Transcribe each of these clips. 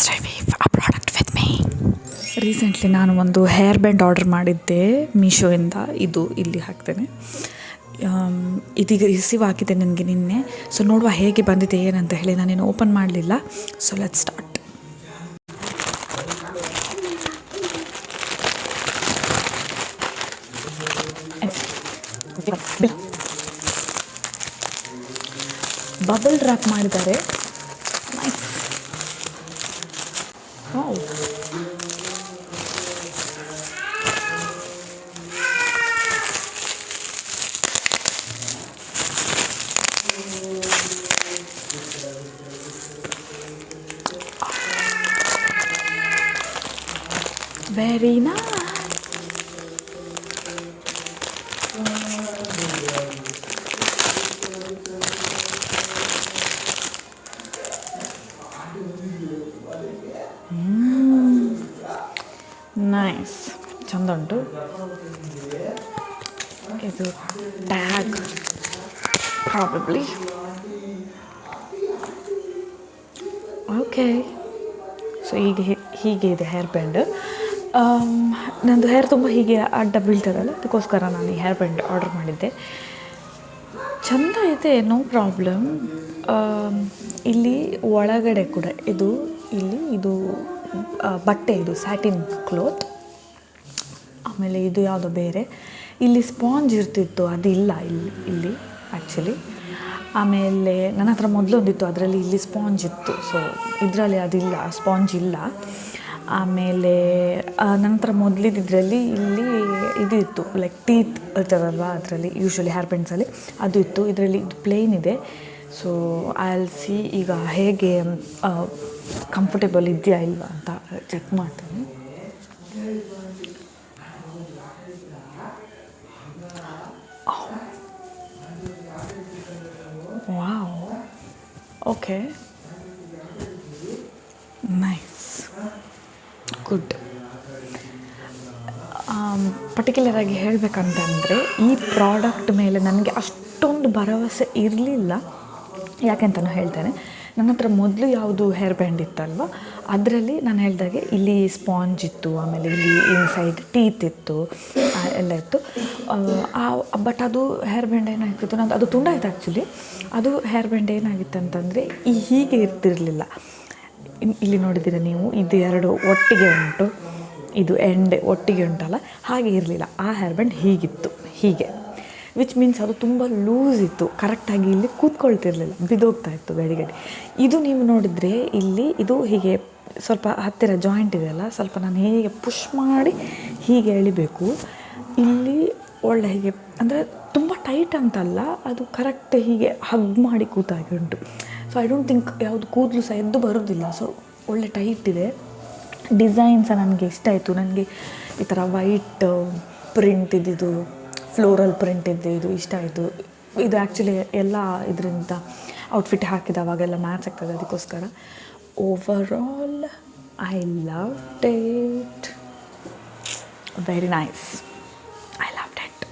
Let's review a product with me. Recently ನಾನು ಒಂದು hair band order ಮಾಡಿದ್ದೆ ಮೀಶೋಯಿಂದ. ಇದು ಇಲ್ಲಿ ಹಾಕ್ತೇನೆ. ಇದೀಗ ರಿಸೀವ್ ಆಗಿದೆ ನನಗೆ ನಿನ್ನೆ. ಸೊ ನೋಡುವ ಹೇಗೆ ಬಂದಿದೆ ಏನಂತ ಹೇಳಿ. ನಾನೇನು ಓಪನ್ ಮಾಡಲಿಲ್ಲ. So let's start. Bubble wrap ಮಾಡಿದ್ದಾರೆ. Wow, very nice. ನೈಸ್, ಚಂದ ಉಂಟು. ಇದು ಟ್ಯಾಗ್ ಪ್ರಾಬಬ್ಲಿ. ಓಕೆ, ಸೊ ಹೀಗೆ ಇದೆ ಹೇರ್ ಬ್ಯಾಂಡ್. ನಂದು ಹೇರ್ ತುಂಬ ಹೀಗೆ ಅಡ್ಡ ಬೀಳ್ತದಲ್ಲ, ಅದಕ್ಕೋಸ್ಕರ ನಾನು ಈ ಹೇರ್ ಬ್ಯಾಂಡ್ ಆರ್ಡರ್ ಮಾಡಿದ್ದೆ. ಚೆಂದ ಇದೆ, ನೋ ಪ್ರಾಬ್ಲಮ್. ಇಲ್ಲಿ ಒಳಗಡೆ ಕೂಡ ಇದು ಬಟ್ಟೆ, ಇದು ಸ್ಯಾಟಿನ್ ಕ್ಲೋತ್. ಆಮೇಲೆ ಇದು ಯಾವುದೋ ಬೇರೆ. ಇಲ್ಲಿ ಸ್ಪಾಂಜ್ ಇರ್ತಿತ್ತು, ಅದಿಲ್ಲ ಇಲ್ಲಿ ಆ್ಯಕ್ಚುಲಿ. ಆಮೇಲೆ ನನ್ನ ಹತ್ರ ಮೊದಲೊಂದಿತ್ತು, ಅದರಲ್ಲಿ ಇಲ್ಲಿ ಸ್ಪಾಂಜ್ ಇತ್ತು. ಸೊ ಇದರಲ್ಲಿ ಅದಿಲ್ಲ, ಸ್ಪಾಂಜ್ ಇಲ್ಲ. ಆಮೇಲೆ ನನ್ನ ಹತ್ರ ಮೊದಲಿದ್ರಲ್ಲಿ ಇಲ್ಲಿ ಇದು ಇತ್ತು, ಲೈಕ್ ಟೀತ್ ಇರ್ತದಲ್ವ, ಅದರಲ್ಲಿ ಯೂಶ್ವಲಿ ಹೇರ್ ಬ್ಯಾಂಡ್ಸಲ್ಲಿ ಅದು ಇತ್ತು. ಇದರಲ್ಲಿ ಇದು ಪ್ಲೇನ್ ಇದೆ. ಸೊ ಐ ವಿಲ್ ಸಿ ಈಗ ಹೇಗೆ ಕಂಫರ್ಟೇಬಲ್ ಇದೆಯಾ ಇಲ್ವಾ ಅಂತ ಚೆಕ್ ಮಾಡ್ತೀನಿ. Wow, okay, nice, good. ಪರ್ಟಿಕ್ಯುಲರಾಗಿ ಹೇಳಬೇಕಂತಂದರೆ ಈ ಪ್ರಾಡಕ್ಟ್ ಮೇಲೆ ನನಗೆ ಅಷ್ಟೊಂದು ಭರವಸೆ ಇರಲಿಲ್ಲ. ಯಾಕೆಂತಲೂ ಹೇಳ್ತೇನೆ. ನನ್ನ ಹತ್ರ ಮೊದಲು ಯಾವುದು ಹೇರ್ ಬ್ಯಾಂಡ್ ಇತ್ತಲ್ವ, ಅದರಲ್ಲಿ ನಾನು ಹೇಳಿದಾಗೆ ಇಲ್ಲಿ ಸ್ಪಾಂಜ್ ಇತ್ತು, ಆಮೇಲೆ ಇಲ್ಲಿ ಇನ್ಸೈಡ್ ಟೀತ್ ಇತ್ತು, ಎಲ್ಲ ಇತ್ತು. ಬಟ್ ಅದು ಹೇರ್ ಬ್ಯಾಂಡ್ ಏನಾಗಿತ್ತು, ನಂದು ಅದು ತುಂಡ ಆಯಿತು ಆ್ಯಕ್ಚುಲಿ. ಅದು ಹೇರ್ ಬ್ಯಾಂಡ್ ಏನಾಗಿತ್ತು ಅಂತಂದರೆ ಹೀಗೆ ಇರ್ತಿರಲಿಲ್ಲ. ಇಲ್ಲಿ ನೋಡಿದ್ದೀರ ನೀವು, ಇದು ಎರಡು ಒಟ್ಟಿಗೆ ಉಂಟು, ಇದು ಎಂಡ್ ಒಟ್ಟಿಗೆ ಉಂಟಲ್ಲ, ಹಾಗೆ ಇರಲಿಲ್ಲ. ಆ ಹೇರ್ ಬ್ಯಾಂಡ್ ಹೀಗಿತ್ತು, ಹೀಗೆ. ವಿಚ್ ಮೀನ್ಸ್ ಅದು ತುಂಬ ಲೂಸ್ ಇತ್ತು, ಕರೆಕ್ಟಾಗಿ ಇಲ್ಲಿ ಕೂತ್ಕೊಳ್ತಿರ್ಲಿಲ್ಲ, ಬಿದ್ದೋಗ್ತಾ ಇತ್ತು ಗಡಿ. ಇದು ನೀವು ನೋಡಿದರೆ ಇಲ್ಲಿ ಇದು ಹೀಗೆ ಸ್ವಲ್ಪ ಹತ್ತಿರ ಜಾಯಿಂಟ್ ಇದೆಯಲ್ಲ, ಸ್ವಲ್ಪ ನಾನು ಹೇಗೆ ಪುಷ್ ಮಾಡಿ ಹೀಗೆ ಎಳಿಬೇಕು. ಇಲ್ಲಿ ಒಳ್ಳೆ ಹೀಗೆ ಅಂದರೆ ತುಂಬ ಟೈಟ್ ಅಂತಲ್ಲ, ಅದು ಕರೆಕ್ಟ್ ಹೀಗೆ ಹಗ್ ಮಾಡಿ ಕೂತಾಗಿ ಉಂಟು. ಸೊ ಐ ಡೋಂಟ್ ಥಿಂಕ್ ಯಾವುದು ಕೂದಲು ಸಹ ಎದ್ದು ಬರೋದಿಲ್ಲ. ಸೊ ಒಳ್ಳೆ ಟೈಟ್ ಇದೆ. ಡಿಸೈನ್ ಸಹ ನನಗೆ ಇಷ್ಟ ಆಯಿತು. ನನಗೆ ಈ ಥರ ವೈಟ್ ಪ್ರಿಂಟ್ ಇದ್ದಿದ್ದು, ಫ್ಲೋರಲ್ ಪ್ರಿಂಟ್ ಇದ್ದೆ, ಇದು ಇಷ್ಟ ಆಯಿತು. ಇದು ಆ್ಯಕ್ಚುಲಿ ಎಲ್ಲ ಇದರಿಂದ ಔಟ್ಫಿಟ್ ಹಾಕಿದವಾಗೆಲ್ಲ ಮ್ಯಾಚ್ ಆಗ್ತದೆ, ಅದಕ್ಕೋಸ್ಕರ. Overall I loved it, very nice, I loved it.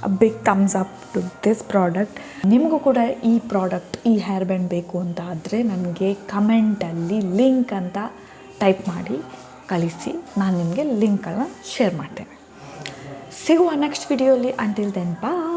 A big thumbs up to this product. ನಿಮಗೂ ಕೂಡ ಈ ಪ್ರಾಡಕ್ಟ್, ಈ ಹೇರ್ ಬ್ಯಾಂಡ್ ಬೇಕು ಅಂತ ಆದರೆ ನನಗೆ ಕಮೆಂಟಲ್ಲಿ ಲಿಂಕ್ ಅಂತ ಟೈಪ್ ಮಾಡಿ ಕಳಿಸಿ, ನಾನು ನಿಮಗೆ ಲಿಂಕನ್ನು ಶೇರ್ ಮಾಡ್ತೇನೆ. ಸಿಗುವ ನೆಕ್ಸ್ಟ್ ವಿಡಿಯೋಲಿ. ಅಂಟಿಲ್ ದೆನ್, ಬಾಯ್.